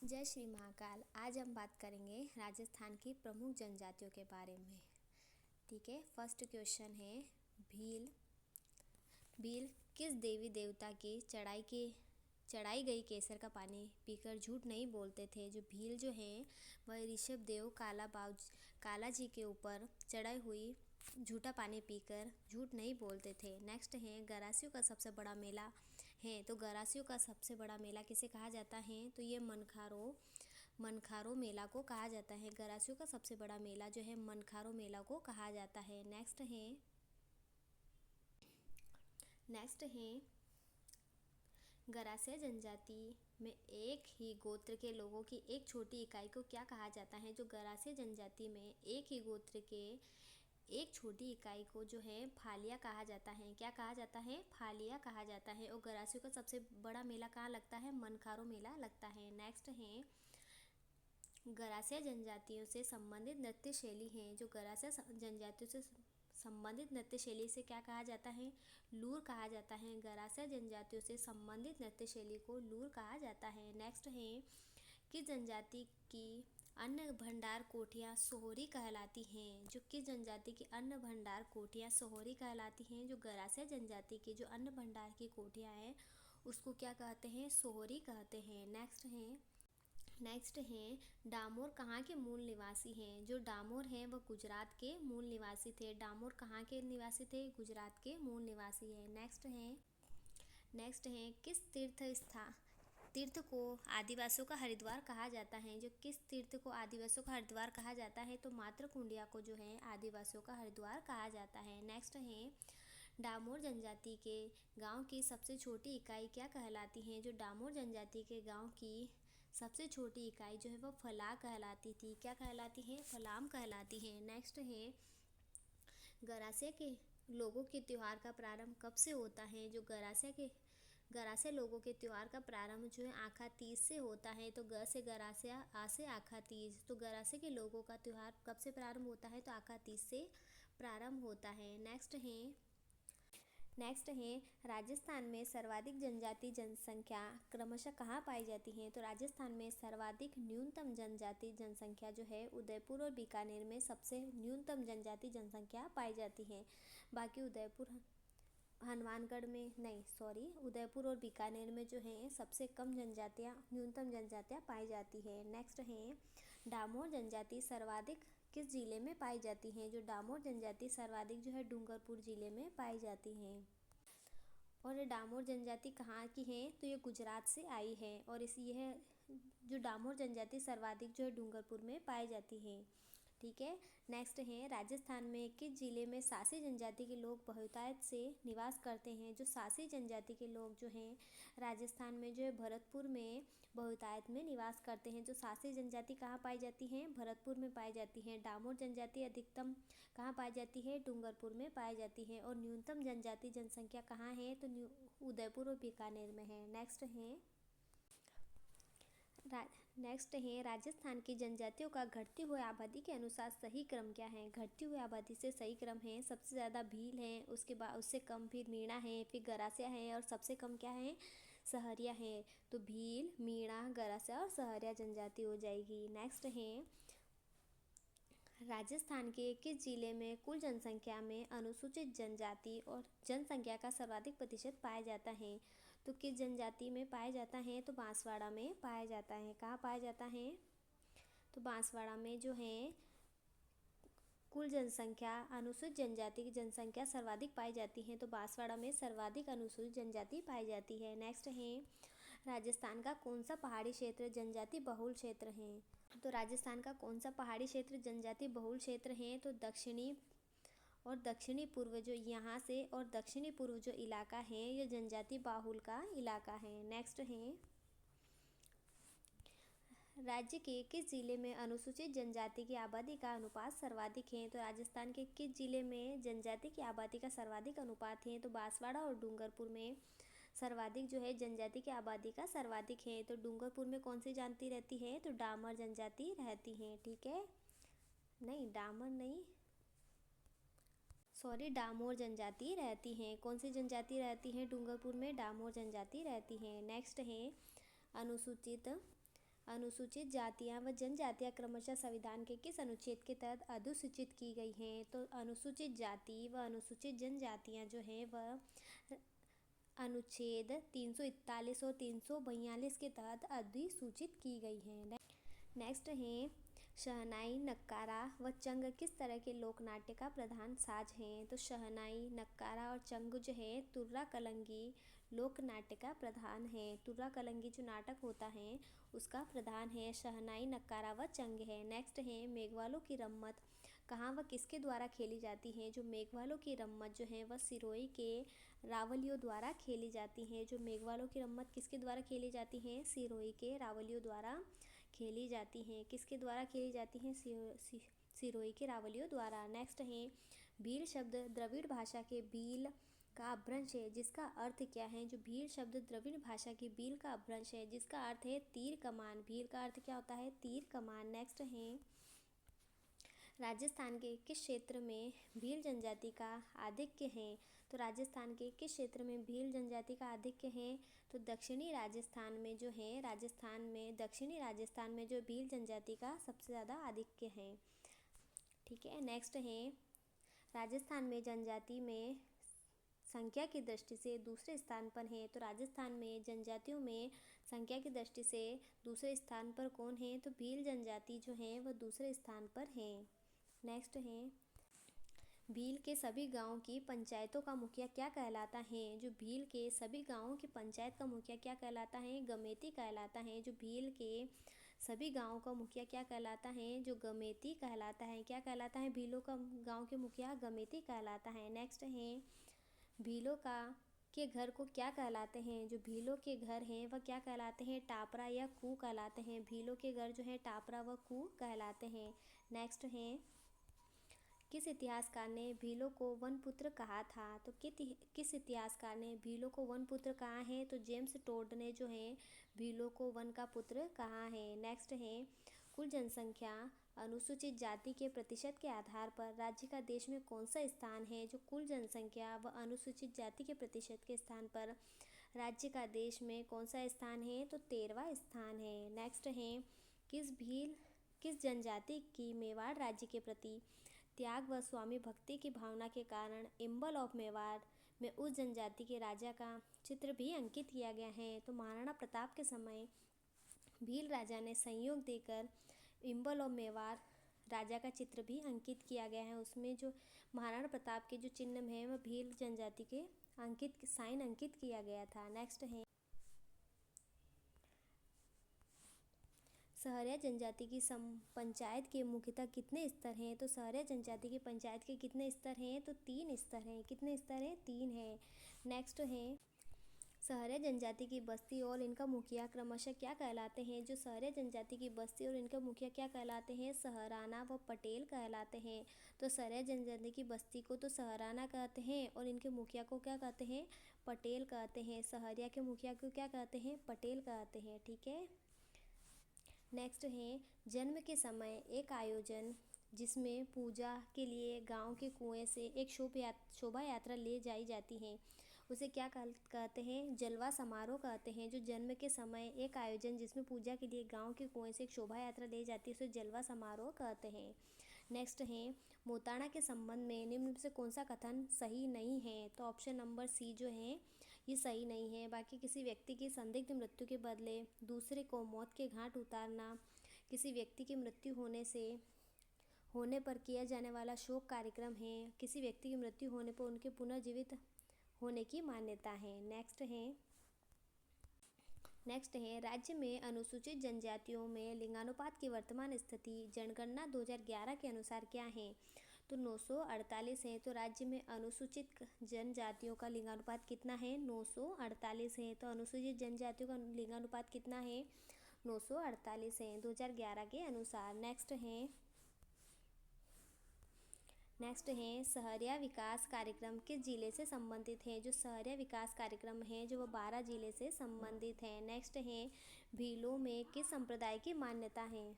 जय श्री महाकाल। आज हम बात करेंगे राजस्थान की प्रमुख जनजातियों के बारे में। ठीक है, फर्स्ट क्वेश्चन है भील। भील किस देवी देवता की चढ़ाई गई केसर का पानी पीकर झूठ नहीं बोलते थे? जो भील जो हैं वह ऋषभ देव काला जी के ऊपर चढ़ाई हुई झूठा पानी पीकर झूठ नहीं बोलते थे। नेक्स्ट है गरासियों का सबसे बड़ा मेला है, तो गरासियों का सबसे बड़ा मेला किसे कहा जाता है? तो ये मनखारो मेला को कहा जाता है। गरासियों का सबसे बड़ा मेला जो है मनखारो मेला को कहा जाता है। नेक्स्ट है गरासिया जनजाति में एक ही गोत्र के लोगों की एक छोटी इकाई को क्या कहा जाता है? जो गरासिया जनजाति में एक ही गोत्र के एक छोटी इकाई को जो है फालिया कहा जाता है। क्या कहा जाता है? फालिया कहा जाता है। और गरासियों का सबसे बड़ा मेला कहाँ लगता है? मनखारो मेला लगता है। नेक्स्ट है गरासिया जनजातियों से संबंधित नृत्य शैली है। जो गरासिया जनजातियों से संबंधित नृत्य शैली से क्या कहा जाता है? लूर कहा जाता है। गरासिया जनजातियों से संबंधित नृत्य शैली को लूर कहा जाता है। नेक्स्ट है किस जनजाति की अन्न भंडार कोठियाँ सोहरी कहलाती हैं? जो किस जनजाति की अन्न भंडार कोठियाँ सोहरी कहलाती हैं? जो गरासिया जनजाति की जो अन्न भंडार की कोठियाँ हैं उसको क्या कहते हैं? सोहरी कहते हैं। नेक्स्ट है डामोर कहाँ के मूल निवासी हैं? जो डामोर हैं वह गुजरात के मूल निवासी थे। डामोर कहाँ के निवासी थे? गुजरात के मूल निवासी हैं। नेक्स्ट है किस तीर्थ को आदिवासियों का हरिद्वार कहा जाता है? जो किस तीर्थ को आदिवासियों का हरिद्वार कहा जाता है? तो मातृकुंडिया को जो है आदिवासियों का हरिद्वार कहा जाता है। नेक्स्ट है डामोर जनजाति के गांव की सबसे छोटी इकाई क्या कहलाती है? जो डामोर जनजाति के गांव की सबसे छोटी इकाई जो है वह फला कहलाती थी। क्या कहलाती है? फलाम कहलाती है। नेक्स्ट है गरासिया के लोगों के त्यौहार का प्रारंभ कब से होता है? जो गरासिया लोगों के त्यौहार का प्रारंभ जो है आखा तीज से होता है। तो ग से गरासिया, आ से आखा तीज। तो गरासिया के लोगों का त्यौहार कब से प्रारंभ होता है? तो आखा तीज से प्रारंभ होता है। नेक्स्ट है राजस्थान में सर्वाधिक जनजाति जनसंख्या क्रमशः कहाँ पाई जाती है? तो राजस्थान में सर्वाधिक न्यूनतम जनजाति जनसंख्या जो है उदयपुर और बीकानेर में सबसे न्यूनतम जनजाति जनसंख्या पाई जाती है। बाकी उदयपुर और बीकानेर में जो है सबसे कम न्यूनतम जनजातियाँ पाई जाती है। नेक्स्ट है डामोर जनजाति सर्वाधिक किस जिले में पाई जाती हैं? जो डामोर जनजाति सर्वाधिक जो है डूंगरपुर जिले में पाई जाती हैं। और ये डामोर जनजाति कहाँ की है? तो ये गुजरात से आई है। और यह जो डामोर जनजाति सर्वाधिक जो है डूंगरपुर में पाई जाती है। ठीक है, नेक्स्ट है राजस्थान में किस जिले में सासी जनजाति के लोग बहुतायत से निवास करते हैं? जो सासी जनजाति के लोग जो हैं राजस्थान में जो है भरतपुर में बहुतायत में निवास करते हैं। जो सासी जनजाति कहाँ पाई जाती है? भरतपुर में पाई जाती है। डामोर जनजाति अधिकतम कहाँ पाई जाती है? डूंगरपुर में पाई जाती है। और न्यूनतम जनजाति जनसंख्या कहाँ है? तो उदयपुर और बीकानेर में है। नेक्स्ट है राजस्थान की जनजातियों का घटती हुई आबादी के अनुसार सही क्रम क्या है? घटती हुई आबादी से सही क्रम है सबसे ज़्यादा भील है, उसके बाद उससे कम फिर मीणा है, फिर गरासिया है और सबसे कम क्या है? सहरिया है। तो भील, मीणा, गरासिया और सहरिया जनजाति हो जाएगी। नेक्स्ट है राजस्थान के किस जिले में कुल जनसंख्या में अनुसूचित जनजाति और जनसंख्या का सर्वाधिक प्रतिशत पाया जाता है? तो किस जनजाति में पाया जाता है? तो बांसवाड़ा में पाया जाता है। कहाँ पाया जाता है? तो बांसवाड़ा में जो है कुल जनसंख्या अनुसूचित जनजाति की जनसंख्या सर्वाधिक पाई जाती है। तो बांसवाड़ा में सर्वाधिक अनुसूचित जनजाति पाई जाती है। नेक्स्ट है राजस्थान का कौन सा पहाड़ी क्षेत्र जनजाति बहुल क्षेत्र है? तो राजस्थान का कौन सा पहाड़ी क्षेत्र जनजाति बहुल क्षेत्र है? तो दक्षिणी पूर्व जो यहाँ से और दक्षिणी पूर्व जो इलाका है ये जनजाति बाहुल का इलाका है। नेक्स्ट है राज्य के किस जिले में अनुसूचित जनजाति की आबादी का अनुपात सर्वाधिक है? तो राजस्थान के किस जिले में जनजाति की आबादी का सर्वाधिक अनुपात है? तो बांसवाड़ा और डूंगरपुर में सर्वाधिक जो है जनजाति की आबादी का सर्वाधिक है। तो डूंगरपुर में कौन सी जाति रहती है? तो डामर जनजाति रहती है। ठीक है, नहीं डामर नहीं, डामोर जनजाति रहती हैं। कौन सी जनजाति रहती है डूंगरपुर में? डामोर जनजाति रहती है। नेक्स्ट है अनुसूचित जातियां व जनजातियां क्रमशः संविधान के किस अनुच्छेद के तहत अधिसूचित की गई हैं? तो अनुसूचित जाति व अनुसूचित जनजातियां जो हैं वह अनुच्छेद 341 और 342 के तहत अधिसूचित की गई हैं। नेक्स्ट है, शहनाई, नक्कारा व चंग किस तरह के लोक नाट्य का प्रधान साज हैं? तो शहनाई, नक्कारा और चंग जो है तुर्रा कलंगी लोक नाट्य का प्रधान है। तुर्रा कलंगी जो नाटक होता है उसका प्रधान है शहनाई, नक्कारा व चंग है। नेक्स्ट है, मेघवालों की रम्मत कहाँ व किसके द्वारा खेली जाती है? जो मेघवालों की रम्मत जो है वह सिरोही के रावलियों द्वारा खेली जाती है। जो मेघवालों की रम्मत किसके द्वारा खेली जाती है? सिरोही के रावलियों द्वारा खेली जाती हैं। किसके द्वारा खेली जाती हैं? सिरोही के रावलियों द्वारा। नेक्स्ट है, भील शब्द द्रविड़ भाषा के भील का अपभ्रंश है जिसका अर्थ क्या है? जो भील शब्द द्रविड़ भाषा की भील का अपभ्रंश है जिसका अर्थ है तीर कमान। भील का अर्थ क्या होता है? तीर कमान। नेक्स्ट है, राजस्थान के किस क्षेत्र में भील जनजाति का आधिक्य है? तो राजस्थान के किस क्षेत्र में भील जनजाति का आधिक्य है? तो दक्षिणी राजस्थान में जो है, दक्षिणी राजस्थान में जो भील जनजाति का सबसे ज़्यादा आधिक्य है। ठीक है। नेक्स्ट है, राजस्थान में जनजाति में संख्या की दृष्टि से दूसरे स्थान पर है। तो राजस्थान में जनजातियों में संख्या की दृष्टि से दूसरे स्थान पर कौन है? तो भील जनजाति जो है वह दूसरे स्थान पर है। नेक्स्ट है, भील के सभी गांवों की पंचायतों का मुखिया क्या कहलाता है? जो भील के सभी गांवों की पंचायत का मुखिया क्या कहलाता है? गमेती कहलाता है। जो भील के सभी गांवों का मुखिया क्या कहलाता है? जो गमेती कहलाता है। क्या कहलाता है? भीलों का गांव के मुखिया गमेती कहलाता है। नेक्स्ट है, भीलों के घर को क्या कहलाते हैं? जो भीलों के घर हैं वह क्या कहलाते हैं? टापरा या कू कहलाते हैं। भीलों के घर जो है टापरा व कू कहलाते हैं। नेक्स्ट है, किस इतिहासकार ने भीलों को वनपुत्र कहा था? तो किस इतिहासकार ने भीलों को वनपुत्र कहा है? तो जेम्स टोड ने जो है भीलों को वन का पुत्र कहा है। नेक्स्ट है, कुल जनसंख्या अनुसूचित जाति के प्रतिशत के आधार पर राज्य का देश में कौन सा स्थान है? जो कुल जनसंख्या व अनुसूचित जाति के प्रतिशत के स्थान पर राज्य का देश में कौन सा स्थान है? तो 13वां स्थान है। नेक्स्ट है, किस जनजाति की मेवाड़ राज्य के प्रति त्याग व स्वामी भक्ति की भावना के कारण एम्बल ऑफ मेवाड़ में उस जनजाति के राजा का चित्र भी अंकित किया गया है? तो महाराणा प्रताप के समय भील राजा ने संयोग देकर एम्बल ऑफ मेवाड़ राजा का चित्र भी अंकित किया गया है। उसमें जो महाराणा प्रताप के जो चिन्ह है वह भील जनजाति के साइन अंकित किया गया था। नेक्स्ट है, सहरिया जनजाति की पंचायत के मुख्यतः कितने स्तर हैं? तो सहरिया जनजाति की पंचायत के कितने स्तर हैं? तो 3 स्तर हैं। कितने स्तर हैं? 3 है। नेक्स्ट है, सहरिया जनजाति की बस्ती और इनका मुखिया क्रमशः क्या कहलाते हैं? जो सहरिया जनजाति की बस्ती और इनका मुखिया क्या कहलाते हैं? सहराना व पटेल कहलाते हैं। तो सहरिया जनजाति की बस्ती को तो सहराना कहते हैं और इनके मुखिया को क्या कहते हैं? पटेल कहते हैं। सहरिया के मुखिया को क्या कहते हैं? पटेल कहते हैं। ठीक है। नेक्स्ट है, जन्म के समय एक आयोजन जिसमें पूजा के लिए गांव के कुएं से एक शोभा यात्रा ले जाई जाती है उसे क्या कहते हैं? जलवा समारोह कहते हैं। जो जन्म के समय एक आयोजन जिसमें पूजा के लिए गांव के कुएं से एक शोभा यात्रा ले जाती है उसे जलवा समारोह कहते हैं। नेक्स्ट है, मोताणा के संबंध में निम्न में से कौन सा कथन सही नहीं है? तो ऑप्शन नंबर सी जो है ये सही नहीं है। बाकी किसी व्यक्ति की संदिग्ध मृत्यु के बदले दूसरे को मौत के घाट उतारना किसी व्यक्ति की मृत्यु होने पर किया जाने वाला शोक कार्यक्रम है। किसी व्यक्ति की मृत्यु होने पर उनके पुनर्जीवित होने की मान्यता है। नेक्स्ट है, राज्य में अनुसूचित जनजातियों में लिंगानुपात की वर्तमान स्थिति जनगणना 2011 के अनुसार क्या है? तो 948 है। तो राज्य में अनुसूचित जनजातियों का लिंगानुपात कितना है? 948 है। तो अनुसूचित जनजातियों का लिंगानुपात कितना है? 948 है 2011 के अनुसार। नेक्स्ट है, सहरिया विकास कार्यक्रम किस जिले से संबंधित है? जो सहरिया विकास कार्यक्रम है जो वो 12 जिले से संबंधित है। नेक्स्ट है, भीलों में किस संप्रदाय की मान्यता है?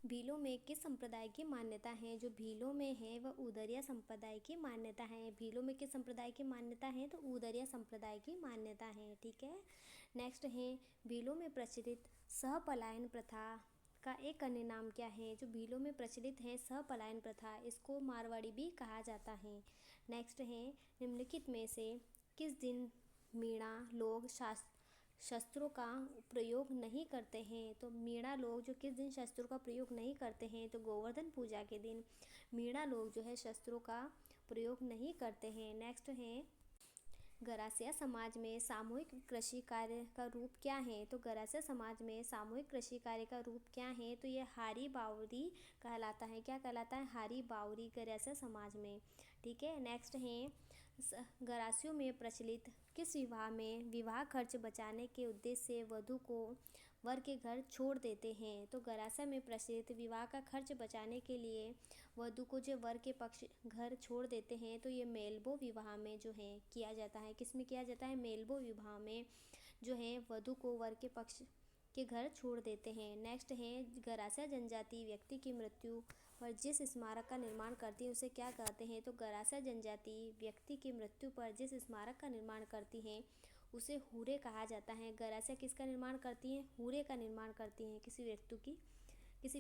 भीलों में किस संप्रदाय की मान्यता है? जो भीलों में है वह उदरिया संप्रदाय की मान्यता है। भीलों में किस संप्रदाय की मान्यता है? तो उदरिया संप्रदाय की मान्यता है। ठीक है। नेक्स्ट है, भीलों में प्रचलित सहपलायन प्रथा का एक अन्य नाम क्या है? जो भीलों में प्रचलित है सहपलायन प्रथा, इसको मारवाड़ी भी कहा जाता है। नेक्स्ट है, निम्नलिखित में से किस दिन मीणा लोग शस्त्रों का प्रयोग नहीं करते हैं? तो मीणा लोग जो किस दिन शस्त्रों का प्रयोग नहीं करते हैं? तो गोवर्धन पूजा के दिन मीणा लोग जो है शस्त्रों का प्रयोग नहीं करते हैं। नेक्स्ट है, गरासिया समाज में सामूहिक कृषि कार्य का रूप क्या है? तो गरासिया समाज में सामूहिक कृषि कार्य का रूप क्या है? तो ये हारी बावरी कहलाता है। क्या कहलाता है? हारी बावरी गरासिया समाज में। ठीक है। नेक्स्ट है, गरासियों में प्रचलित किस विवाह में विवाह खर्च बचाने के उद्देश्य से वधू को वर के घर छोड़ देते हैं? तो गरासिया में प्रचलित विवाह का खर्च बचाने के लिए वधू को जो वर के पक्ष घर छोड़ देते हैं, तो ये मेलबो विवाह में जो है किया जाता है। किस में किया जाता है? मेलबो विवाह में जो है वधू को वर के पक्ष के घर छोड़ देते हैं। नेक्स्ट है, गरासिया जनजाति व्यक्ति की मृत्यु पर जिस स्मारक का निर्माण करती है उसे क्या कहते हैं? तो गरासिया जनजाति व्यक्ति की मृत्यु पर जिस स्मारक का निर्माण करती है उसे हूरे कहा जाता है। गरासिया किसका निर्माण करती है? हूरे का निर्माण करती हैं किसी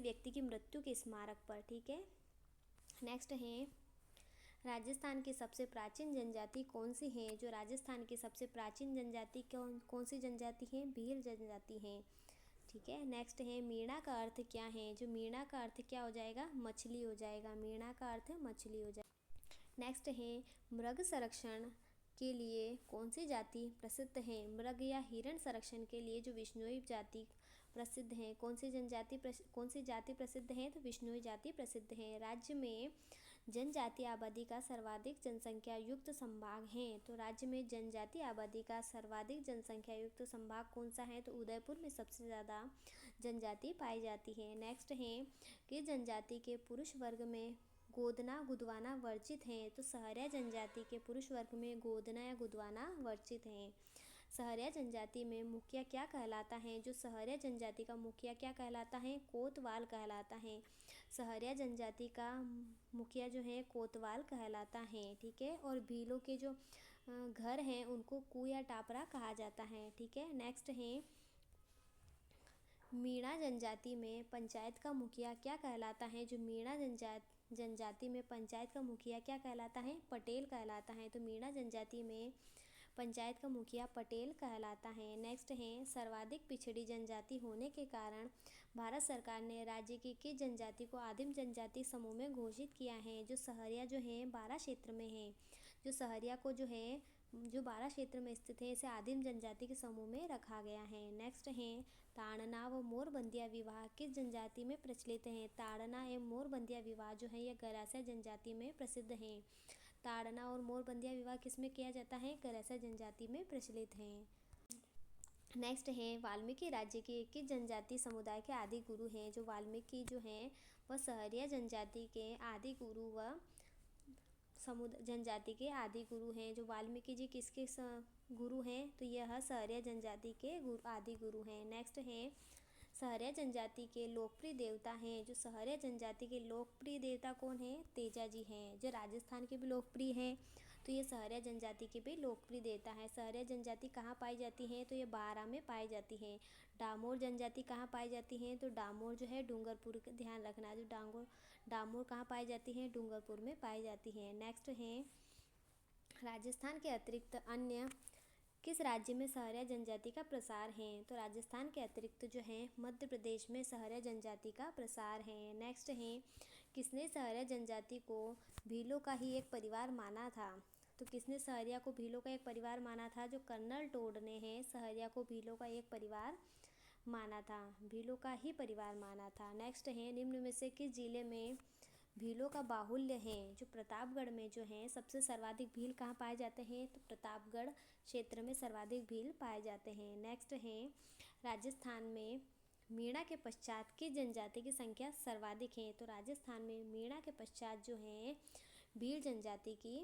व्यक्ति की मृत्यु के स्मारक पर। ठीक है। नेक्स्ट है, राजस्थान की सबसे प्राचीन जनजाति कौन सी है? जो राजस्थान की सबसे प्राचीन जनजाति कौन सी जनजाति है? भील जनजाति है। ठीक है। नेक्स्ट है, मीणा का अर्थ क्या है? जो मीणा का अर्थ क्या हो जाएगा? मछली हो जाएगा। मीणा का अर्थ मछली हो जाएगा। नेक्स्ट है, मृग संरक्षण के लिए कौन सी जाति प्रसिद्ध है? मृग या हिरण संरक्षण के लिए जो विश्नोई जाति प्रसिद्ध है। कौन सी जाति प्रसिद्ध है? तो विश्नोई जाति प्रसिद्ध है। राज्य में जनजातीय आबादी का सर्वाधिक जनसंख्या युक्त संभाग है। तो राज्य में जनजातीय आबादी का सर्वाधिक जनसंख्या युक्त संभाग कौन सा है? तो उदयपुर में सबसे ज़्यादा जनजाति पाई जाती है। नेक्स्ट है कि जनजाति के पुरुष वर्ग में गोदना गुदवाना वर्जित है। तो सहरिया जनजाति के पुरुष वर्ग में गोदना या गुदवाना वर्जित है। सहरिया जनजाति में मुखिया क्या कहलाता है? जो सहरिया जनजाति का मुखिया क्या कहलाता है? कोतवाल कहलाता है। सहरिया जनजाति का मुखिया जो है कोतवाल कहलाता है। ठीक है। और भीलों के जो घर हैं उनको कू या टापरा कहा जाता है। ठीक है। नेक्स्ट है, मीणा जनजाति में पंचायत का मुखिया क्या कहलाता है? जो मीणा जनजाति में पंचायत का मुखिया क्या कहलाता है? पटेल कहलाता है। तो मीणा जनजाति में पंचायत का मुखिया पटेल कहलाता है। नेक्स्ट है, सर्वाधिक पिछड़ी जनजाति होने के कारण भारत सरकार ने राज्य की किस जनजाति को आदिम जनजाति समूह में घोषित किया है? जो सहरिया जो है बारा क्षेत्र में है। जो सहरिया को जो है जो बारा क्षेत्र में स्थित है इसे आदिम जनजाति के समूह में रखा गया है। नेक्स्ट है, ताड़ना व मोरबंदिया विवाह किस जनजाति में प्रचलित है? ताड़ना एवं मोरबंदिया विवाह जो है यह गरासिया जनजाति में प्रसिद्ध है। ताड़ना और मोरबंदिया विवाह किस में किया जाता है? गरासिया जनजाति में प्रचलित है। नेक्स्ट है, वाल्मीकि राज्य के किस जनजाति समुदाय के आदि गुरु हैं? जो वाल्मीकि जो हैं वह सहरिया जनजाति के आदि गुरु व जनजाति के आदि गुरु हैं। जो वाल्मीकि जी किसके गुरु हैं? तो यह सहरिया जनजाति के आदि गुरु हैं। नेक्स्ट है, सहरिया जनजाति के लोकप्रिय देवता हैं। जो सहरिया जनजाति के लोकप्रिय देवता कौन है? तेजा जी हैं। जो राजस्थान के भी लोकप्रिय हैं तो ये सहरिया जनजाति के भी लोकप्रिय देवता है। सहरिया जनजाति कहाँ पाई जाती है? तो ये बारा में पाई जाती है। डामोर जनजाति कहाँ पाई जाती है? तो डामोर जो है डूंगरपुर का ध्यान रखना। जो डामोर कहाँ पाई जाती है? डूंगरपुर में पाई जाती है। नेक्स्ट है, राजस्थान के अतिरिक्त अन्य किस राज्य में सहरिया जनजाति का प्रसार है? तो राजस्थान के अतिरिक्त जो है मध्य प्रदेश में सहरिया जनजाति का प्रसार है। नेक्स्ट है, किसने सहरिया जनजाति को भीलों का ही एक परिवार माना था? तो किसने सहरिया को भीलों का एक परिवार माना था? जो कर्नल टोड ने है सहरिया को भीलों का एक परिवार माना था। भीलों का ही परिवार माना था। नेक्स्ट है, निम्न में से किस जिले में भीलों का बाहुल्य है? जो प्रतापगढ़ में जो है सबसे सर्वाधिक भील कहाँ पाए जाते हैं? तो प्रतापगढ़ क्षेत्र में सर्वाधिक भील पाए जाते हैं। नेक्स्ट है, राजस्थान में मीणा के पश्चात किस जनजाति की संख्या सर्वाधिक है? तो राजस्थान में मीणा के पश्चात जो है भील जनजाति की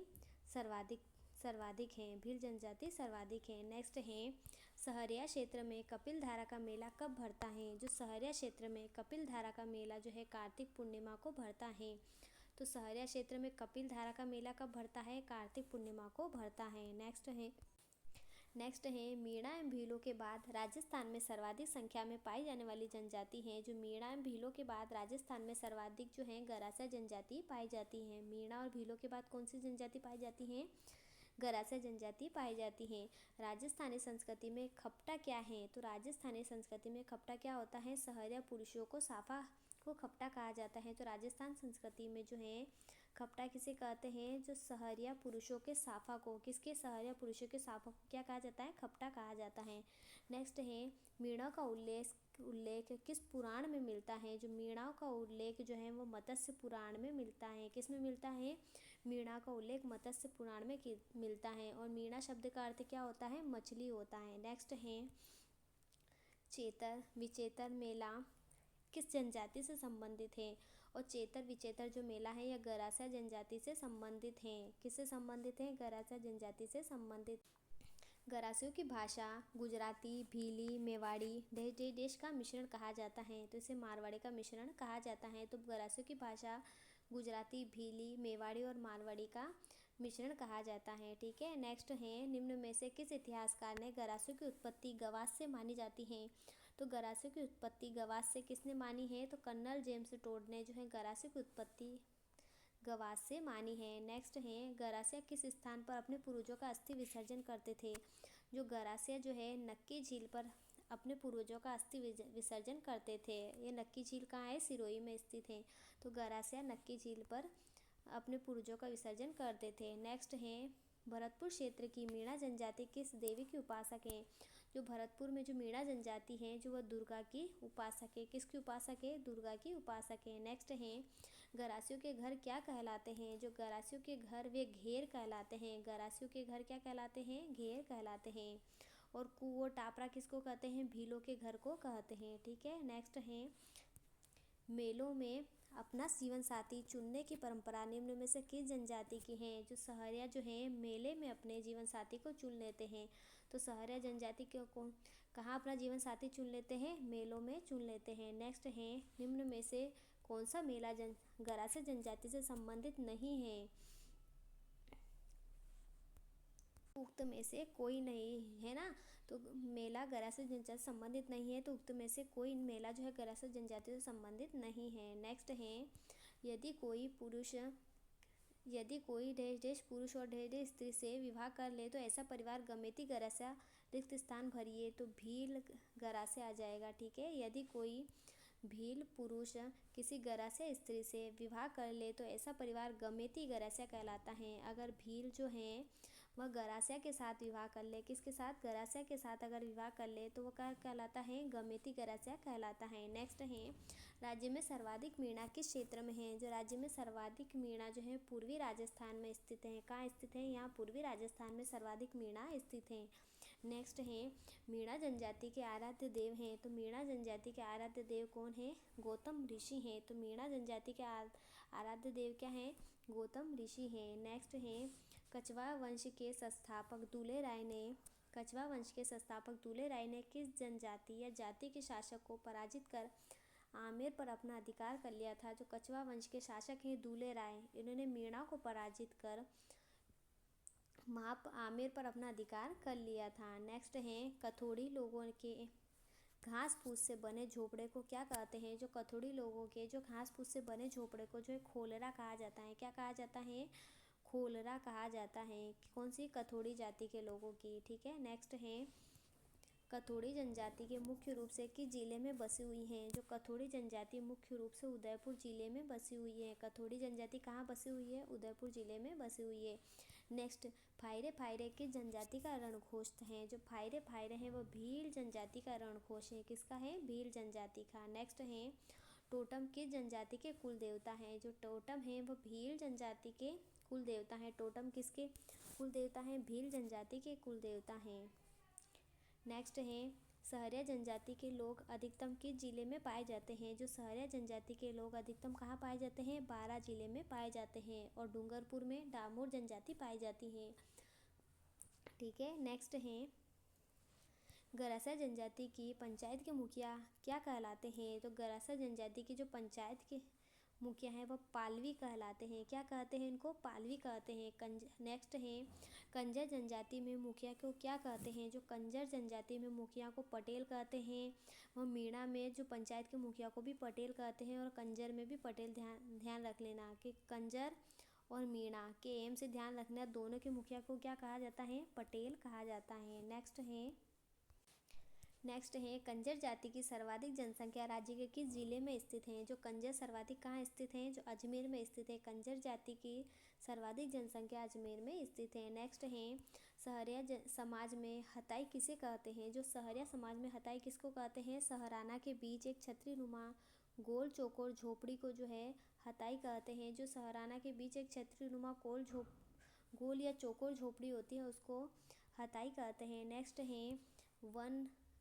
सर्वाधिक है। भील जनजाति सर्वाधिक है। नेक्स्ट है, सहरिया क्षेत्र में कपिल धारा का मेला कब भरता है? जो सहरिया क्षेत्र में कपिल धारा का मेला जो है कार्तिक पूर्णिमा को भरता है। तो सहरिया क्षेत्र में कपिल धारा का मेला कब भरता है? कार्तिक पूर्णिमा को भरता है। नेक्स्ट है, नेक्स्ट है मीणा एवं भीलों के बाद राजस्थान में सर्वाधिक संख्या में पाई जाने वाली जनजाति है। जो मीणा एवं भीलों के बाद राजस्थान में सर्वाधिक जो है गरासिया जनजाति पाई जाती है। मीणा और भीलों के बाद कौन सी जनजाति पाई जाती है? गरासिया जनजाति पाई जाती है। राजस्थानी संस्कृति में खपटा क्या है? तो राजस्थानी संस्कृति में खपटा क्या होता है? सहरिया पुरुषों को साफा को खपटा कहा जाता है। तो राजस्थान संस्कृति में जो है खपटा किसे कहते हैं? जो सहरिया पुरुषों के साफा को, किसके? सहरिया पुरुषों के साफा को क्या कहा जाता है? खपटा कहा जाता है। नेक्स्ट है मीणा का उल्लेख किस पुराण में मिलता है? जो मीणा का उल्लेख जो है वो मत्स्य पुराण में मिलता है। किस में मिलता है? मीणा का उल्लेख मत्स्य पुराण में मिलता है। और मीणा शब्द का अर्थ क्या होता है? मछली होता है। नेक्स्ट है चेतर विचेतर मेला किस जनजाति से संबंधित है? और चेतर विचेतर जो मेला है यह गरासिया जनजाति से संबंधित है। किससे संबंधित है? गरासिया जनजाति से संबंधित। गरासियों की भाषा गुजराती, भीली, मेवाड़ी, देश का मिश्रण कहा जाता है। तो इसे मारवाड़ी का मिश्रण कहा जाता है। तो गरासियों की भाषा गुजराती, भीली, मेवाड़ी और मारवाड़ी का मिश्रण कहा जाता है। ठीक है। नेक्स्ट है निम्न में से किस इतिहासकार ने गरासियों की उत्पत्ति गवास से मानी जाती है? तो गरासियों की उत्पत्ति गवास से किसने मानी है? तो कर्नल जेम्स टोड ने जो है गरासियों की उत्पत्ति गवास से मानी है। नेक्स्ट है गरासिया किस स्थान पर अपने पूर्वजों का अस्थि विसर्जन करते थे? जो गरासिया जो है नक्की झील पर अपने पूर्वजों का अस्थि विसर्जन करते थे। ये नक्की झील कहाँ है? सिरोही में स्थित है। तो गरासिया नक्की झील पर अपने पूर्वजों का विसर्जन करते थे। नेक्स्ट है भरतपुर क्षेत्र की मीणा जनजाति किस देवी की उपासक है? जो भरतपुर में जो मीणा जनजाति है जो वह दुर्गा की उपासक है। किसकी उपासक है? दुर्गा की उपासक है। नेक्स्ट है गरासियों के घर क्या कहलाते हैं? जो गरासियों के घर वे घेर कहलाते हैं। गरासियों के घर क्या कहलाते हैं? घेर कहलाते हैं। और कुओ टापरा किसको कहते हैं? भीलों के घर को कहते हैं। ठीक है। नेक्स्ट है मेलों में अपना जीवन साथी चुनने की परंपरा निम्न में से किस जनजाति की है? जो सहरिया जो है मेले में अपने जीवन साथी को चुन लेते हैं। तो सहरिया जनजाति के कौन कहाँ अपना जीवन साथी चुन लेते हैं? मेलों में चुन लेते हैं। नेक्स्ट है निम्न में से कौन सा मेला गरासिया जनजाति से संबंधित नहीं है? उक्त में से कोई नहीं है ना। तो मेला गरासिया जनजाति से संबंधित नहीं है। तो उक्त में से कोई मेला जो है गरासिया जनजाति से संबंधित नहीं है। नेक्स्ट है यदि कोई देश पुरुष और स्त्री से विवाह कर ले तो ऐसा परिवार गमेती गरासिया रिक्त स्थान भरिए तो भील गरासिया आ जाएगा। ठीक है। यदि कोई भील पुरुष किसी गरासिया स्त्री से विवाह कर ले तो ऐसा परिवार गमेती गरासिया कहलाता है। अगर भील जो है वह गरासिया के साथ विवाह कर ले, किसके साथ? गरासिया के साथ अगर विवाह कर ले तो वह क्या कहलाता है? गमेती गरासिया कहलाता है। नेक्स्ट है राज्य में सर्वाधिक मीणा किस क्षेत्र में है? जो राज्य में सर्वाधिक मीणा जो है पूर्वी राजस्थान में स्थित है। कहाँ स्थित है? यहाँ पूर्वी राजस्थान में सर्वाधिक मीणा स्थित है। नेक्स्ट है मीणा जनजाति के आराध्य देव हैं। तो मीणा जनजाति के आराध्य देव कौन है? गौतम ऋषि हैं। तो मीणा जनजाति के आराध्य देव क्या हैं? गौतम ऋषि हैं। नेक्स्ट है कछवाहा वंश के संस्थापक दूल्हे राय ने किस जनजाति या जाति के शासक को पराजित कर आमेर पर अपना अधिकार कर लिया था? जो कछवाहा वंश के शासक हैं दूल्हे राय, इन्होंने मीणा को पराजित कर आमेर पर अपना अधिकार कर लिया था। नेक्स्ट है कथोड़ी लोगों के घास फूस से बने झोपड़े को क्या कहते हैं? जो कथोड़ी लोगों के जो घास फूस से बने झोपड़े को जो है खोलरा कहा जाता है। क्या कहा जाता है? खोलरा कहा जाता है। कौन सी? कथोड़ी जाति के लोगों की। ठीक है। नेक्स्ट है कथोड़ी जनजाति के मुख्य रूप से किस जिले में बसी हुई हैं? जो कथोड़ी जनजाति मुख्य रूप से उदयपुर जिले में बसी हुई है। कथोड़ी जनजाति कहाँ बसी हुई है? उदयपुर जिले में बसी हुई है। नेक्स्ट फायरे किस जनजाति का रणघोष है? जो फायरे हैं वो भील जनजाति का रणघोष है। किसका है? भील जनजाति का। नेक्स्ट है टोटम किस जनजाति के कुल देवता हैं? जो टोटम है वो भील जनजाति के कुल देवता हैं। टोटम किसके कुल देवता हैं? भील जनजाति के कुल देवता हैं। नेक्स्ट है सहरिया जनजाति के लोग अधिकतम किस जिले में पाए जाते हैं? जो सहरिया जनजाति के लोग अधिकतम कहाँ पाए जाते हैं? बारां जिले में पाए जाते हैं। और डूंगरपुर में डामोर जनजाति पाई जाती है। ठीक है। नेक्स्ट है गरासिया जनजाति की पंचायत के मुखिया क्या कहलाते हैं? तो गरासिया जनजाति की जो पंचायत के मुखिया हैं वह पालवी कहलाते हैं। क्या कहते हैं इनको? पालवी कहते हैं। नेक्स्ट है कंजर जनजाति में मुखिया को क्या कहते हैं? जो कंजर जनजाति में मुखिया को पटेल कहते हैं। वह मीणा में जो पंचायत के मुखिया को भी पटेल कहते हैं और कंजर में भी पटेल। ध्यान ध्यान रख लेना कि कंजर और मीणा के एम से ध्यान रखना, दोनों के मुखिया को क्या कहा जाता है? पटेल कहा जाता है। नेक्स्ट है कंजर जाति की सर्वाधिक जनसंख्या राज्य के किस जिले में स्थित है? जो कंजर सर्वाधिक कहाँ स्थित हैं? जो अजमेर में स्थित है। कंजर जाति की सर्वाधिक जनसंख्या अजमेर में स्थित है। नेक्स्ट है सहरिया समाज में हताई किसे कहते हैं? जो सहरिया समाज में हताई किसको कहते हैं? सहराना के बीच एक छतरी नुमा गोल चौकोर झोपड़ी को जो है हताई कहते हैं। जो सहराना के बीच एक छतरी नुमा गोल या चौकोर झोपड़ी होती है उसको हताई कहते हैं। नेक्स्ट है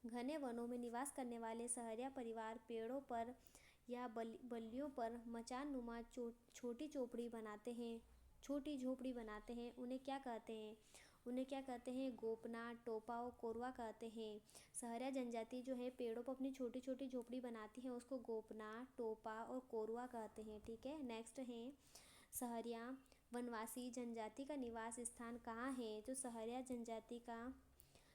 घने वनों में निवास करने वाले सहरिया परिवार पेड़ों पर या बल्लियों पर मचान नुमा छोटी झोपड़ी बनाते हैं। उन्हें क्या कहते हैं? गोपना, टोपा और कोरवा कहते हैं। सहरिया जनजाति जो है पेड़ों पर अपनी छोटी छोटी झोपड़ी बनाती है, उसको गोपना, टोपा और कोरवा कहते हैं। ठीक है। नेक्स्ट है सहरिया वनवासी जनजाति का निवास स्थान कहाँ है? जो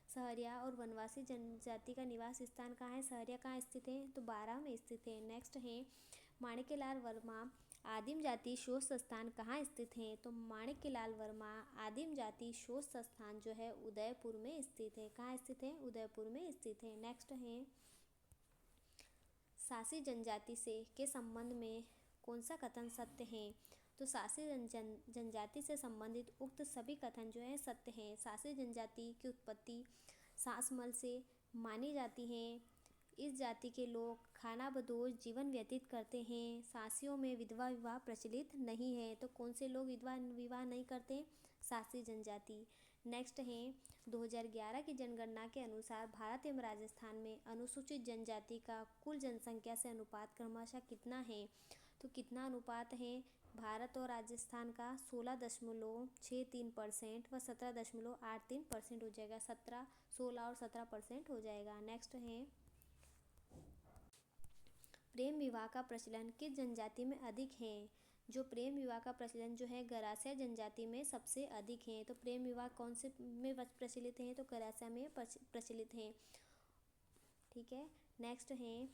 सहरिया और वनवासी जनजाति का निवास स्थान कहाँ है? सहरिया कहाँ स्थित है? तो बारां में स्थित है। नेक्स्ट है माणिक्यलाल वर्मा आदिम जाति शोध संस्थान कहाँ स्थित है? तो माणिक्यलाल वर्मा आदिम जाति शोध संस्थान जो है उदयपुर में स्थित है। कहाँ स्थित है? उदयपुर में स्थित है। नेक्स्ट है सासी जनजाति से के संबंध में कौन सा कथन सत्य है? तो सासी जनजाति से संबंधित उक्त सभी कथन जो है सत्य हैं। सासी जनजाति की उत्पत्ति सासमल से मानी जाती है। इस जाति के लोग खानाबदोश जीवन व्यतीत करते हैं। सासियों में विधवा विवाह प्रचलित नहीं है। तो कौन से लोग विधवा विवाह नहीं करते? सासी जनजाति। नेक्स्ट है 2011 की जनगणना के अनुसार भारत एवं राजस्थान में अनुसूचित जनजाति का कुल जनसंख्या से अनुपात क्रमशः कितना है? तो कितना अनुपात है? भारत और राजस्थान का 16.63% व 17.83% हो जाएगा। 16 और 17% हो जाएगा। नेक्स्ट है प्रेम विवाह का प्रचलन किस जनजाति में अधिक है? जो प्रेम विवाह का प्रचलन जो है गरासिया जनजाति में सबसे अधिक है। तो प्रेम विवाह कौन से में प्रचलित है? तो गरासिया में प्रचलित है। ठीक है। नेक्स्ट है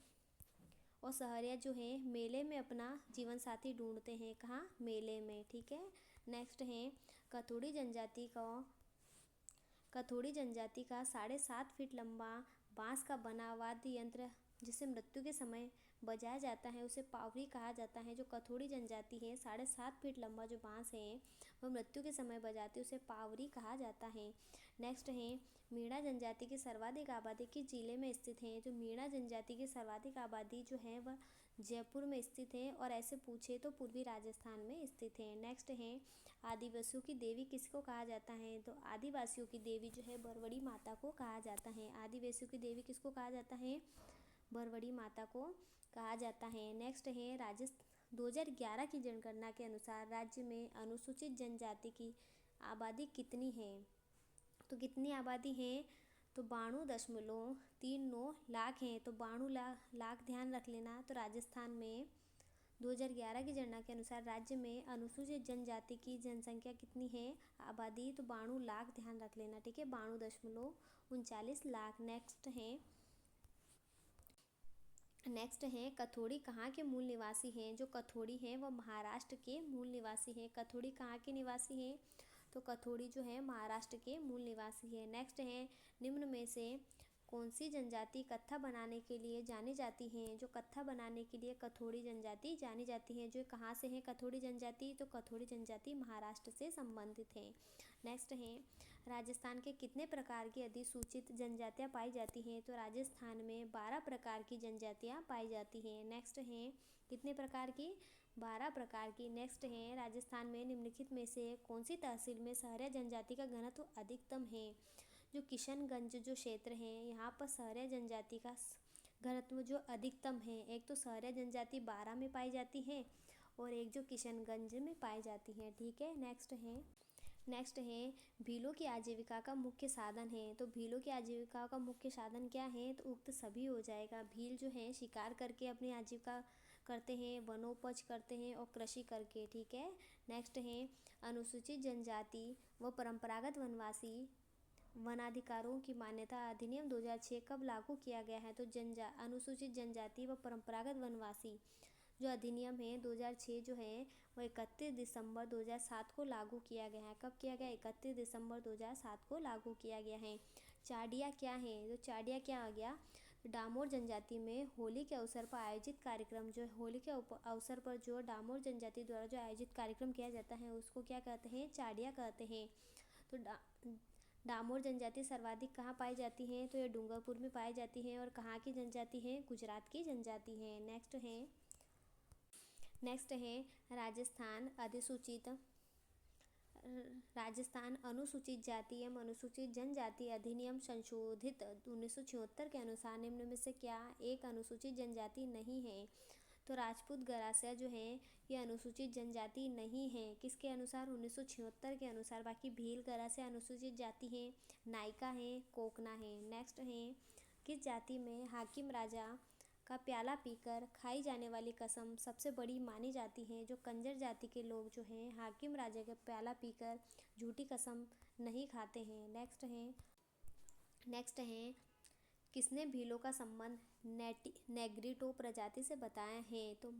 और सहरिया जो है मेले में अपना जीवन साथी ढूंढते हैं। कहाँ? मेले में। ठीक है। नेक्स्ट है कथोड़ी जनजाति का 7.5 फीट लंबा बांस का बना वाद्य यंत्र जिसे मृत्यु के समय बजाया जाता है उसे पावरी कहा जाता है। जो कथोड़ी जनजाति है 7.5 फीट लंबा जो बांस है वह मृत्यु के समय बजाती है उसे पावरी कहा जाता है। नेक्स्ट है मीणा जनजाति की सर्वाधिक आबादी किस जिले में स्थित है? जो मीणा जनजाति की सर्वाधिक आबादी जो है वह जयपुर में स्थित है और ऐसे पूछे तो पूर्वी राजस्थान में स्थित है। नेक्स्ट है आदिवासियों की देवी किसको कहा जाता है? तो आदिवासियों की देवी जो है बरवड़ी माता को कहा जाता है। आदिवासियों की देवी किसको कहा जाता है? बरवड़ी माता को कहा जाता है। नेक्स्ट है 2011 की जनगणना के अनुसार राज्य में अनुसूचित जनजाति की आबादी कितनी है? तो कितनी आबादी है? तो 92.39 लाख है। तो 92 लाख ध्यान रख लेना। तो राजस्थान में 2011 की जनगणना के अनुसार राज्य में अनुसूचित जनजाति की जनसंख्या कितनी है? आबादी तो 92 लाख ध्यान रख लेना। ठीक है। 92.39 लाख। नेक्स्ट है कथोड़ी कहाँ के मूल निवासी हैं? जो कथोड़ी हैं वह महाराष्ट्र के मूल निवासी हैं। कथोड़ी कहाँ के निवासी हैं? तो कथोड़ी जो है महाराष्ट्र के मूल निवासी है। नेक्स्ट है निम्न में से कौन सी जनजाति कत्था बनाने के लिए जानी जाती है? जो कत्था बनाने के लिए कथोड़ी जनजाति जानी जाती है। जो कहाँ से है कथोड़ी जनजाति? तो कथोड़ी जनजाति महाराष्ट्र से संबंधित है। नेक्स्ट है राजस्थान के कितने प्रकार की अधिसूचित जनजातियाँ पाई जाती हैं? तो राजस्थान में 12 प्रकार की जनजातियाँ पाई जाती हैं। नेक्स्ट है कितने प्रकार की? 12 प्रकार की। नेक्स्ट है राजस्थान में निम्नलिखित में से कौन सी तहसील में सहरिया जनजाति का घनत्व अधिकतम है? जो किशनगंज जो क्षेत्र है यहाँ पर सहरिया जनजाति का घनत्व जो अधिकतम है। एक तो सहरिया जनजाति 12 में पाई जाती है और एक जो किशनगंज में पाई जाती है। ठीक है। नेक्स्ट है भीलों की आजीविका का मुख्य साधन है। तो भीलों की आजीविका का मुख्य साधन क्या है? तो उक्त सभी हो जाएगा। भील जो है शिकार करके अपनी आजीविका करते हैं, वनोपज करते हैं और कृषि करके। ठीक है। नेक्स्ट है अनुसूचित जनजाति व परंपरागत वनवासी वनाधिकारों की मान्यता अधिनियम 2006 कब लागू किया गया है? तो अनुसूचित जनजाति व परंपरागत वनवासी जो अधिनियम है 2006 जो है वो 31 दिसंबर 2007 को लागू किया गया है। कब किया गया? 31 दिसंबर 2007 को लागू किया गया है। चाड़िया क्या है? तो चाड़िया क्या आ गया? डामोर जनजाति में होली के अवसर पर आयोजित कार्यक्रम, जो होली के अवसर पर जो डामोर जनजाति द्वारा जो आयोजित कार्यक्रम किया जाता है उसको क्या कहते हैं? चाड़िया कहते हैं। तो डामोर जनजाति सर्वाधिक कहाँ पाई जाती है? तो ये डूंगरपुर में पाई जाती है। और कहाँ की जनजाति है? गुजरात की जनजाति है। नेक्स्ट है राजस्थान अनुसूचित जाति एवं अनुसूचित जनजाति अधिनियम संशोधित 1976 के अनुसार निम्न में से क्या एक अनुसूचित जनजाति नहीं है? तो राजपूत गरासिया जो है ये अनुसूचित जनजाति नहीं है। किसके अनुसार? 1976 के अनुसार। बाकी भील गरासिया अनुसूचित जाति है, नायका है, कोकना है। नेक्स्ट है किस जाति में हाकिम राजा का प्याला पीकर खाई जाने वाली कसम सबसे बड़ी मानी जाती है? जो कंजर जाति के लोग जो हैं हाकिम राजा का प्याला पीकर झूठी कसम नहीं खाते हैं। नेक्स्ट है किसने भीलों का संबंध नेग्रिटो प्रजाति से बताया है? तो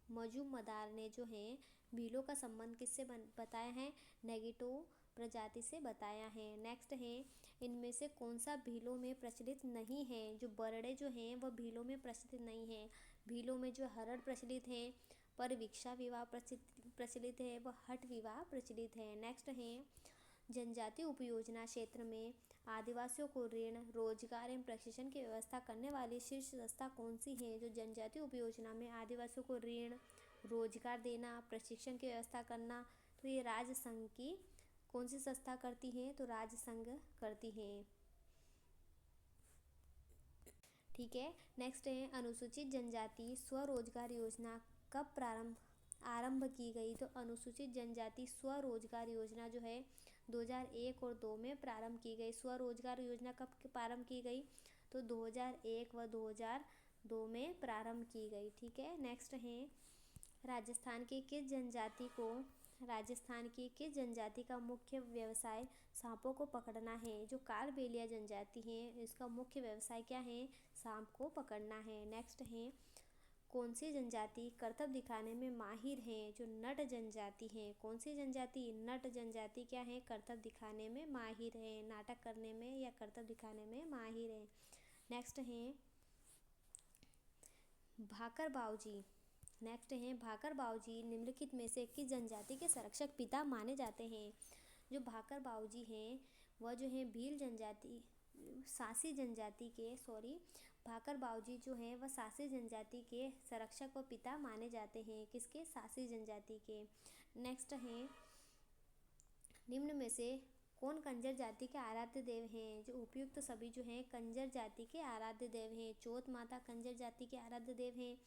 मजूमदार ने जो है भीलों का संबंध किससे बताया है? नेग्रिटो प्रजाति से बताया है। नेक्स्ट है इनमें से कौन सा भीलों में प्रचलित नहीं है? जो बरड़े जो हैं वह भीलों में प्रचलित नहीं है। भीलों में जो हरड़ प्रचलित है, पर विक्षा विवाह प्रचलित है, वह हट विवाह प्रचलित है। नेक्स्ट है जनजाति उपयोजना क्षेत्र में आदिवासियों को ऋण, रोजगार एवं प्रशिक्षण की व्यवस्था करने वाली शीर्ष संस्था कौन सी है? जो जनजाति उपयोजना में आदिवासियों को ऋण, रोजगार देना, प्रशिक्षण की व्यवस्था करना, तो ये राज्य संघ की कौन सी संस्था करती है? तो राज्य संघ करती है। ठीक है। नेक्स्ट है अनुसूचित जनजाति स्वरोजगार योजना कब आरंभ की गई? तो अनुसूचित जनजाति स्वरोजगार योजना जो है 2001 और 2 में प्रारंभ की गई। स्वरोजगार योजना कब प्रारंभ की गई? तो 2001 व 2002 में प्रारंभ की गई। ठीक है। नेक्स्ट है राजस्थान की जनजाति का मुख्य व्यवसाय सांपों को पकड़ना है? जो कालबेलिया जनजाति है इसका मुख्य व्यवसाय क्या है? सांप को पकड़ना है। नेक्स्ट है कौन सी जनजाति करतब दिखाने में माहिर है? जो नट जनजाति है। कौन सी जनजाति? नट जनजाति क्या है? करतब दिखाने में माहिर है, नाटक करने में या करतब दिखाने में माहिर है। नेक्स्ट है भाकर बाऊजी निम्नलिखित में से किस जनजाति के संरक्षक पिता माने जाते हैं? जो भाकर बाऊजी हैं वह जो है भाकर बाऊजी जो हैं वह सासी जनजाति के संरक्षक व पिता माने जाते हैं। किसके? सासी जनजाति के। नेक्स्ट है निम्न में से कौन कंजर जाति के आराध्य देव हैं? जो उपयुक्त सभी जो हैं कंजर जाति के आराध्य देव हैं। चौथ माता कंजर जाति के आराध्य देव हैं,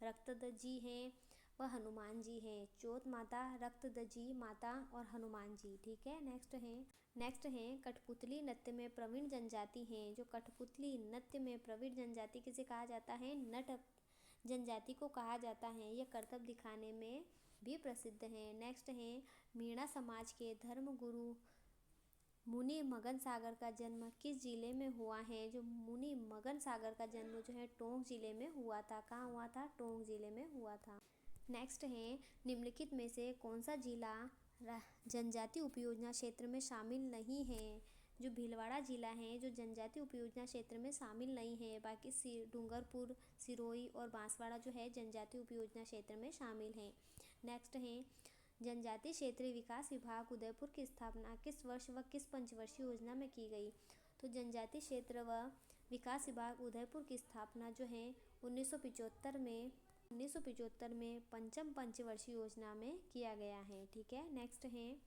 रक्तदजी हैं व हनुमान जी हैं। चौथ माता, रक्तदजी माता और हनुमान जी। ठीक है। नेक्स्ट है कठपुतली नृत्य में प्रवीण जनजाति हैं। जो कठपुतली नृत्य में प्रवीण जनजाति किसे कहा जाता है? नट जनजाति को कहा जाता है। यह करतब दिखाने में भी प्रसिद्ध है। नेक्स्ट है मीणा समाज के धर्म गुरु मुनि मगन सागर का जन्म किस जिले में हुआ है? जो मुनि मगन सागर का जन्म जो है टोंक जिले में हुआ था। कहाँ हुआ था? टोंक जिले में हुआ था। नेक्स्ट है निम्नलिखित में से कौन सा जिला जनजाति उपयोजना क्षेत्र में शामिल नहीं है? जो भीलवाड़ा जिला है जो जनजाति उपयोजना क्षेत्र में शामिल नहीं है। बाकी डूंगरपुर, सिरोही और बांसवाड़ा जो है जनजाति उपयोजना क्षेत्र में शामिल है। नेक्स्ट है जनजाति क्षेत्रीय विकास विभाग उदयपुर की स्थापना किस वर्ष व किस पंचवर्षीय योजना में की गई? तो जनजाति क्षेत्र व विकास विभाग उदयपुर की स्थापना जो है 1975 में पंचम पंचवर्षीय योजना में किया गया है। ठीक है। नेक्स्ट है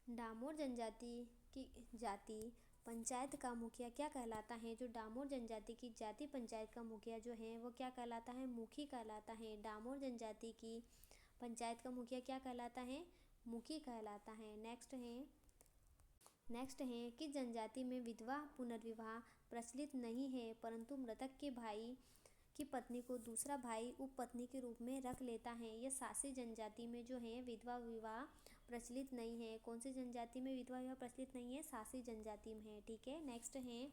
डामोर जनजाति की जाति पंचायत का मुखिया क्या कहलाता है? जो डामोर जनजाति की जाति पंचायत का मुखिया जो है वो क्या कहलाता है? मुखी कहलाता है। डामोर जनजाति की पंचायत का मुखिया क्या कहलाता है? मुखी कहलाता है। नेक्स्ट है किस जनजाति में विधवा पुनर्विवाह प्रचलित नहीं है, परंतु मृतक के भाई की पत्नी को दूसरा भाई उपपत्नी के रूप में रख लेता है। यह सासी जनजाति में जो है विधवा विवाह प्रचलित नहीं है। कौन सी जनजाति में विधवा विवाह प्रचलित नहीं है? सासी जनजाति में है। ठीक है, नेक्स्ट है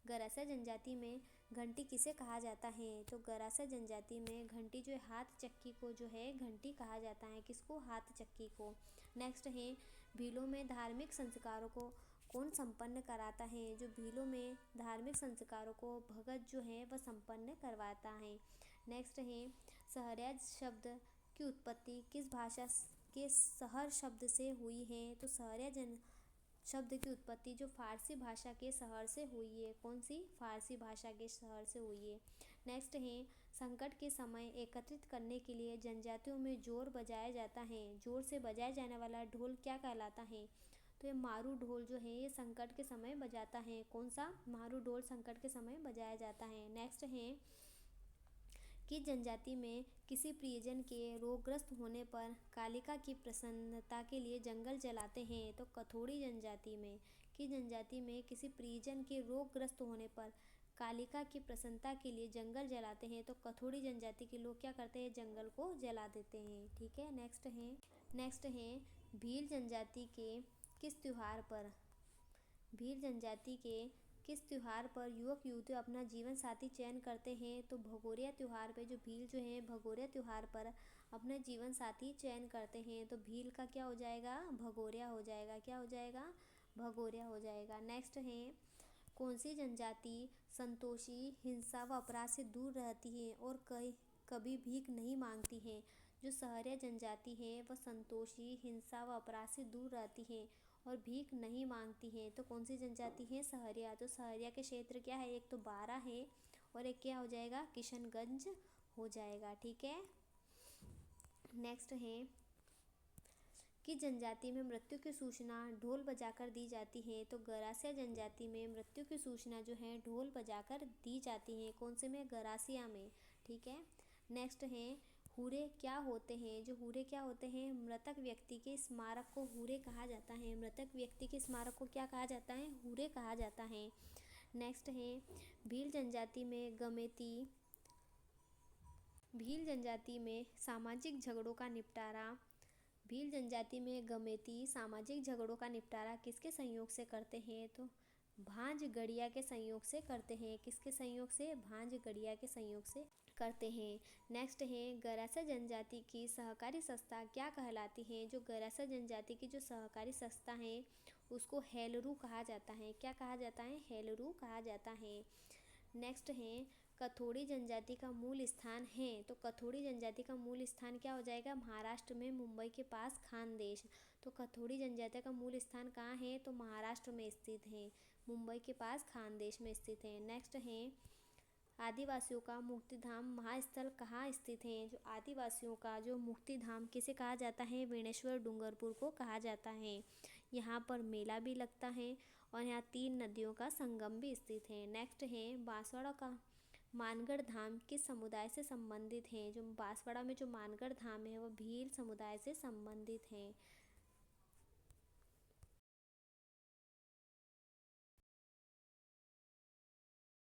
गरासिया जनजाति में घंटी किसे कहा जाता है? तो गरासिया जनजाति में घंटी जो है हाथ चक्की को जो है घंटी कहा जाता है। किसको? हाथ चक्की को। नेक्स्ट है भीलों में धार्मिक संस्कारों को कौन संपन्न कराता है? जो भीलों में धार्मिक संस्कारों को भगत जो है वह संपन्न करवाता है। नेक्स्ट है सहरिया शब्द की उत्पत्ति किस भाषा के सहर शब्द से हुई है? तो सहरिया शब्द की उत्पत्ति जो फारसी भाषा के शहर से हुई है। कौन सी? फारसी भाषा के शहर से हुई है। नेक्स्ट है संकट के समय एकत्रित करने के लिए जनजातियों में जोर बजाया जाता है। जोर से बजाया जाने वाला ढोल क्या कहलाता है? तो ये मारू ढोल जो है ये संकट के समय बजाता है। कौन सा? मारू ढोल संकट के समय बजाया जाता है। नेक्स्ट है किस जनजाति में किसी प्रियजन के रोगग्रस्त होने पर कालिका की प्रसन्नता के लिए जंगल जलाते हैं? तो कथोड़ी जनजाति में। किस जनजाति में किसी प्रियजन के रोगग्रस्त होने पर कालिका की प्रसन्नता के लिए जंगल जलाते हैं? तो कथोड़ी जनजाति के लोग क्या करते हैं? जंगल को जला देते हैं। ठीक है, नेक्स्ट है भील जनजाति के किस त्योहार पर भील जनजाति के किस त्योहार पर युवक युवती अपना जीवन साथी चयन करते हैं? तो भगोरिया त्योहार पे जो भील जो है भगोरिया त्योहार पर अपना जीवन साथी चयन करते हैं। तो भील का क्या हो जाएगा? भगोरिया हो जाएगा। क्या हो जाएगा? भगोरिया हो जाएगा। नेक्स्ट है कौन सी जनजाति संतोषी हिंसा व अपराध से दूर रहती है और कभी भीख नहीं मांगती है? जो सहरिया जनजाति है वह संतोषी हिंसा व अपराध से दूर रहती है और भीख नहीं मांगती है। तो कौन सी जनजाति है? सहरिया। तो सहरिया के क्षेत्र क्या है? एक तो बारा है और एक क्या हो जाएगा? किशनगंज हो जाएगा। ठीक है, नेक्स्ट है कि जनजाति में मृत्यु की सूचना ढोल बजाकर दी जाती है? तो गरासिया जनजाति में मृत्यु की सूचना जो है ढोल बजाकर दी जाती है। कौन से में? गरासिया में। ठीक है, नेक्स्ट है हूरे क्या होते हैं? जो हूरे क्या होते हैं? मृतक व्यक्ति के स्मारक को हूरे कहा जाता है। मृतक व्यक्ति के स्मारक को क्या कहा जाता है? हूरे कहा जाता है। नेक्स्ट है भील जनजाति में भील जनजाति में सामाजिक झगड़ों का निपटारा भील जनजाति में गमेती सामाजिक झगड़ों का निपटारा किसके संयोग से करते हैं? तो भांज गड़िया के संयोग से करते हैं। किसके संयोग से? भांज गड़िया के संयोग से करते हैं। नेक्स्ट है गरासिया जनजाति की सहकारी संस्था क्या कहलाती है? जो गरासिया जनजाति की जो सहकारी संस्था है उसको हेलरू कहा जाता है। क्या कहा जाता है? हेलरू कहा जाता है। नेक्स्ट है कथोड़ी जनजाति का मूल स्थान है? तो कथोड़ी जनजाति का मूल स्थान क्या हो जाएगा? महाराष्ट्र में मुंबई के पास खानदेश। तो कथोड़ी जनजाति का मूल स्थान कहाँ है? तो महाराष्ट्र में स्थित है, मुंबई के पास खानदेश में स्थित है। नेक्स्ट है आदिवासियों का मुक्तिधाम महास्थल कहाँ स्थित है? जो आदिवासियों का जो मुक्तिधाम किसे कहा जाता है? बेणेश्वर डूंगरपुर को कहा जाता है। यहाँ पर मेला भी लगता है और यहाँ 3 नदियों का संगम भी स्थित है। नेक्स्ट है बांसवाड़ा का मानगढ़ धाम किस समुदाय से संबंधित है? जो बांसवाड़ा में जो मानगढ़ धाम है वह भील समुदाय से संबंधित है।